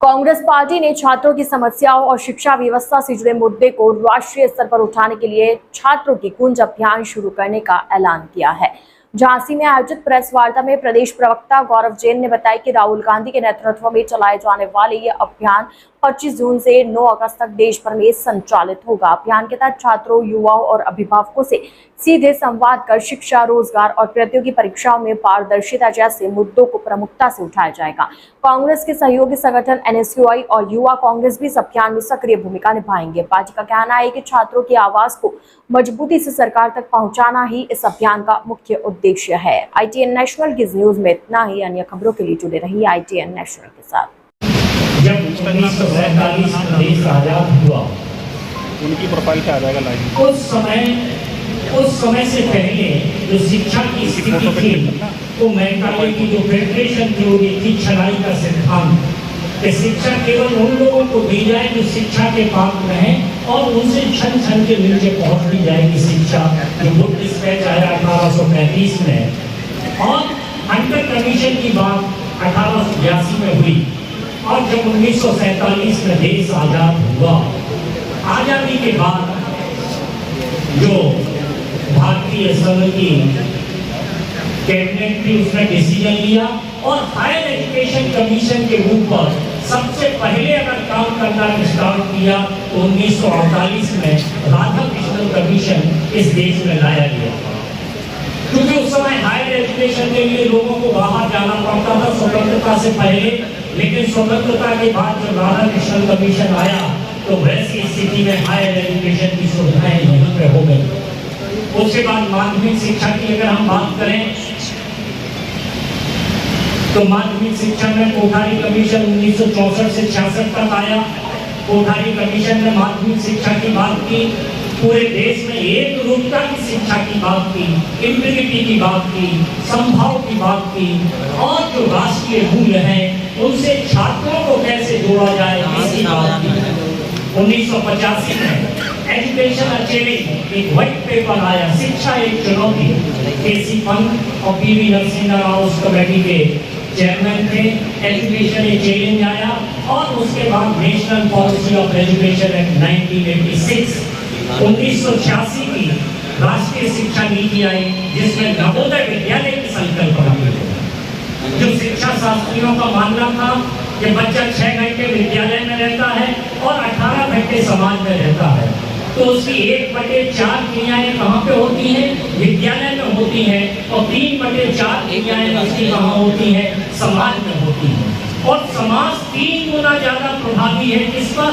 Congress party ने छात्रों की समस्याओं और शिक्षा व्यवस्था से जुड़े मुद्दे को राष्ट्रीय स्तर पर उठाने के लिए छात्रों की गूंज अभियान शुरू करने का ऐलान किया है। झांसी में आयोजित प्रेस वार्ता में प्रदेश प्रवक्ता गौरव जैन ने बताया कि राहुल गांधी के नेतृत्व में चलाए जाने वाले ये अभियान 25 जून से 9 अगस्त तक देश भर में संचालित होगा। अभियान के तहत छात्रों, युवाओं और अभिभावकों से सीधे संवाद कर शिक्षा, रोजगार और प्रतियोगी परीक्षाओं में पारदर्शिता जैसे मुद्दों को प्रमुखता से उठाया जाएगा। कांग्रेस के सहयोगी संगठन NSUI और युवा कांग्रेस भी इस अभियान में सक्रिय भूमिका निभाएंगे। पार्टी का कहना है कि छात्रों की आवाज को मजबूती से सरकार तक पहुंचाना ही इस अभियान का मुख्य उद्देश्य है। ITN नेशनल की न्यूज में इतना ही। अन्य खबरों के लिए जुड़े रहिए ITN नेशनल के साथ। जब 1947 में देश आजाद हुआ, उनकी प्रोफाइल पे आ जाएगा लाइव। उस समय से पहले जो शिक्षा की स्थिति थी वो मेघालय की जो फेडरेशन थी वो थी छनाई का सिद्धांत कि शिक्षा केवल उन लोगों को दी जाए जो शिक्षा के पात्र हैं और उनसे छन छन के नीचे पहुंच दी जाएगी शिक्षा, जो बुद्ध स्पेच आया 1835 में। और हंटर कमीशन की बात 1882 में हुई और जब 1947 में देश आजाद हुआ, आजादी के बाद जो भारतीय संघ की कैबिनेट थी उसने डिसीजन लिया और हायर एजुकेशन कमीशन के ऊपर सबसे पहले अगर काम करना स्टार्ट किया तो 1948 में राधा कृष्णन कमीशन इस देश में लाया गया। क्योंकि उस समय हायर एजुकेशन के लिए लोगों को बाहर जाना पड़ता था स्वतंत्रता से पहले, लेकिन स्वतंत्रता के बाद जब राधा कृष्णन कमीशन आया तो वैसी स्थिति में हायर एजुकेशन की सुविधाएं यहीं पे हो गई। उसके बाद माध्यमिक शिक्षा की अगर हम बात करें तो माध्यमिक शिक्षा में कोठारी कमीशन 1964 से 66 तक आया। कोठारी कमीशन ने माध्यमिक शिक्षा की बात की, पूरे देश में एक रूपता की शिक्षा की बात की, इंटीग्रिटी की बात की, समभाव की बात की और जो राष्ट्रीय मूल्य हैं उनसे छात्रों को कैसे जोड़ा जाए इसकी बात की। 1985 में एजुकेशन अकेले एक व्हाइट पेपर आया, शिक्षा एक चुनौती। केसी पंत और PV नरसिम्हा राव उस कमेटी के चेयरमैन थे। एजुकेशन एक चैलेंज आया और उसके बाद national policy of education act 1986 1986 की राष्ट्रीय शिक्षा नीति आई जिसमें नवोदय विद्यालय की संकल्पना की। जो शिक्षा शास्त्रियों का मानना था कि बच्चा 6 घंटे विद्यालय में रहता है और 18 घंटे समाज में रहता है, तो उसकी 1/4 क्रियाएं कहाँ पे होती हैं? विद्यालय में होती हैं और 3/4 क्रियाएं उसकी कहाँ होती हैं? समाज में होती हैं। और समाज 3 गुना ज्यादा प्रभावी है किस पर?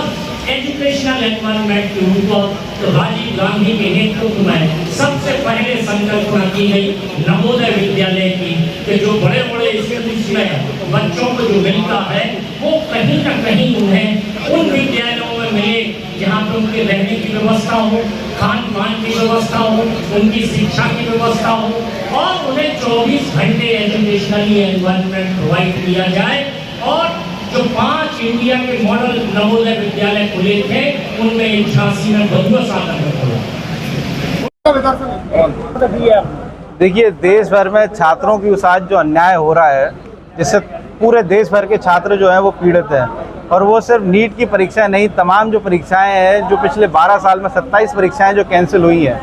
एजुकेशनल एनवायरनमेंट के ऊपर। तो राजीव गांधी के नेतृत्व में सबसे पहले संकल्पना की गई नवोदय विद्यालय की कि जो बड़े बड़े स्कूल्स में बच्चों को जो मिलता है वो कहीं ना कहीं उन्हें उन विद्यालयों में मिले जहाँ पर उनके रहने की व्यवस्था हो, खान पान की व्यवस्था हो, उनकी शिक्षा की व्यवस्था हो और उन्हें 24 घंटे एजुकेशनली एनवायरनमेंट प्रोवाइड किया जाए। और जो 5 इंडिया के मॉडल नवोदय विद्यालय खुले थे उनमें 88 में बंदुआ साधन खुला। देखिए, देश भर में छात्रों के साथ जो अन्याय हो रहा है जिससे पूरे देश भर के छात्र जो हैं वो पीड़ित हैं। और वो सिर्फ नीट की परीक्षाएं नहीं, तमाम जो परीक्षाएं हैं जो पिछले 12 साल में 27 परीक्षाएं जो कैंसिल हुई हैं,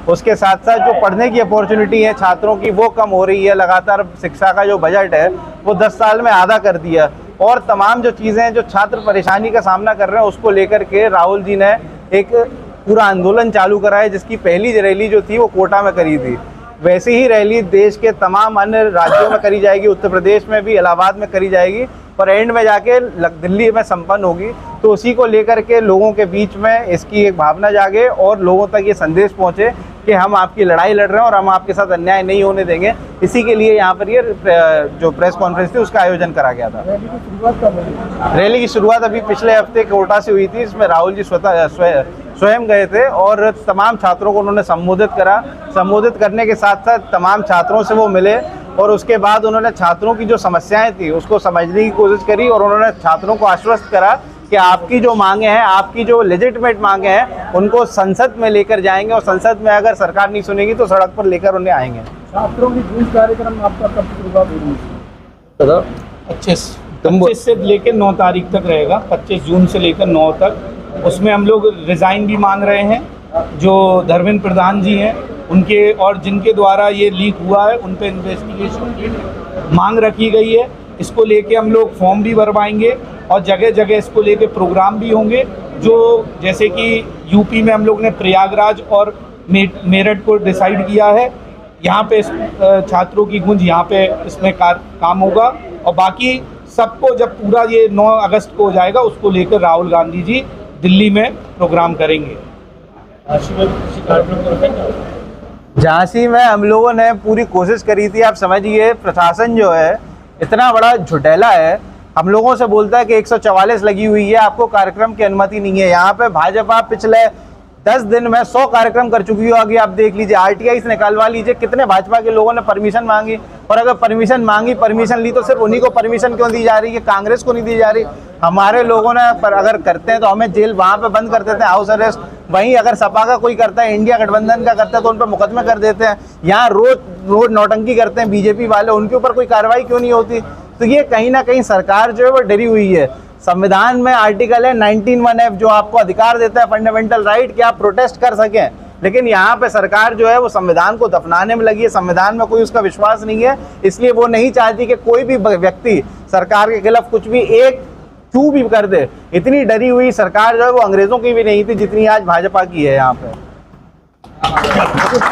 उसके साथ साथ जो पढ़ने की अपॉर्चुनिटी है छात्रों की वो कम हो रही है। लगातार शिक्षा का जो बजट है वो 10 साल में आधा कर दिया। और तमाम जो चीज़ें हैं जो छात्र परेशानी का सामना कर रहे हैं उसको लेकर के राहुल जी ने एक पूरा आंदोलन चालू करा है, जिसकी पहली रैली जो थी वो कोटा में करी थी। वैसी ही रैली देश के तमाम अन्य राज्यों में करी जाएगी, उत्तर प्रदेश में भी, इलाहाबाद में करी जाएगी और एंड में जाके दिल्ली में संपन्न होगी। तो उसी को लेकर के लोगों के बीच में इसकी एक भावना जागे और लोगों तक ये संदेश पहुँचे कि हम आपकी लड़ाई लड़ रहे हैं और हम आपके साथ अन्याय नहीं होने देंगे। इसी के लिए यहाँ पर ये जो प्रेस कॉन्फ्रेंस थी उसका आयोजन करा गया था। रैली की शुरुआत अभी पिछले हफ्ते कोटा से हुई थी, इसमें राहुल जी स्वयं गए थे और तमाम छात्रों को उन्होंने संबोधित करा। संबोधित करने के साथ साथ तमाम छात्रों से वो मिले और उसके बाद उन्होंने छात्रों की जो समस्याएं थी उसको समझने की कोशिश करी और उन्होंने छात्रों को आश्वस्त करा कि आपकी जो मांगे हैं, आपकी जो लेजिटिमेट मांगे हैं, उनको संसद में लेकर जाएंगे और संसद में अगर सरकार नहीं सुनेगी तो सड़क पर लेकर उन्हें आएंगे। छात्रों की गूंज कार्यक्रम आपका कब शुरुआत हो रही है? अच्छे 25 से लेकर 9 तारीख तक रहेगा, 25 जून से लेकर 9 तक। उसमें हम लोग रिज़ाइन भी मांग रहे हैं, जो धर्मेंद्र प्रधान जी हैं उनके, और जिनके द्वारा ये लीक हुआ है उन पे इन्वेस्टिगेशन की मांग रखी गई है। इसको लेके हम लोग फॉर्म भी भरवाएंगे और जगह जगह इसको लेके प्रोग्राम भी होंगे, जो जैसे कि यूपी में हम लोग ने प्रयागराज और मेरठ को डिसाइड किया है। यहाँ पे छात्रों की गूंज यहाँ पे इसमें काम होगा, और बाकी सबको जब पूरा ये 9 अगस्त को हो जाएगा उसको लेकर राहुल गांधी जी दिल्ली में प्रोग्राम करेंगे। झांसी में हम लोगों ने पूरी कोशिश करी थी। आप समझिए प्रशासन जो है इतना बड़ा झुटेला है, हम लोगों से बोलता है कि 144 लगी हुई है, आपको कार्यक्रम की अनुमति नहीं है। यहाँ पे भाजपा पिछले 10 दिन में 100 कार्यक्रम कर चुकी हो। आगे आप देख लीजिए, RTI से निकालवा लीजिए, कितने भाजपा के लोगों ने परमिशन मांगी, और अगर परमिशन मांगी, परमिशन ली, तो सिर्फ उन्हीं को परमिशन क्यों दी जा रही है, कांग्रेस को नहीं दी जा रही। हमारे लोगों ने पर अगर करते हैं तो हमें जेल वहाँ पे बंद कर देते हैं, हाउस अरेस्ट। वहीं अगर सपा का कोई करता है, इंडिया गठबंधन का करता है, तो उन पर मुकदमे कर देते हैं। यहाँ रोज नौटंकी करते हैं बीजेपी वाले, उनके ऊपर कोई कार्रवाई क्यों नहीं होती। तो ये कहीं ना कहीं सरकार जो है वो डरी हुई है। संविधान में आर्टिकल है 19(1)(f) जो आपको अधिकार देता है, फंडामेंटल राइट, कि आप प्रोटेस्ट कर सकें, लेकिन यहाँ पे सरकार जो है वो संविधान को दफनाने में लगी है। संविधान में कोई उसका विश्वास नहीं है, इसलिए वो नहीं चाहती कि कोई भी व्यक्ति सरकार के खिलाफ कुछ भी एक चू भी कर दे। इतनी डरी हुई सरकार जो है वो अंग्रेजों की भी नहीं थी जितनी आज भाजपा की है यहाँ पे।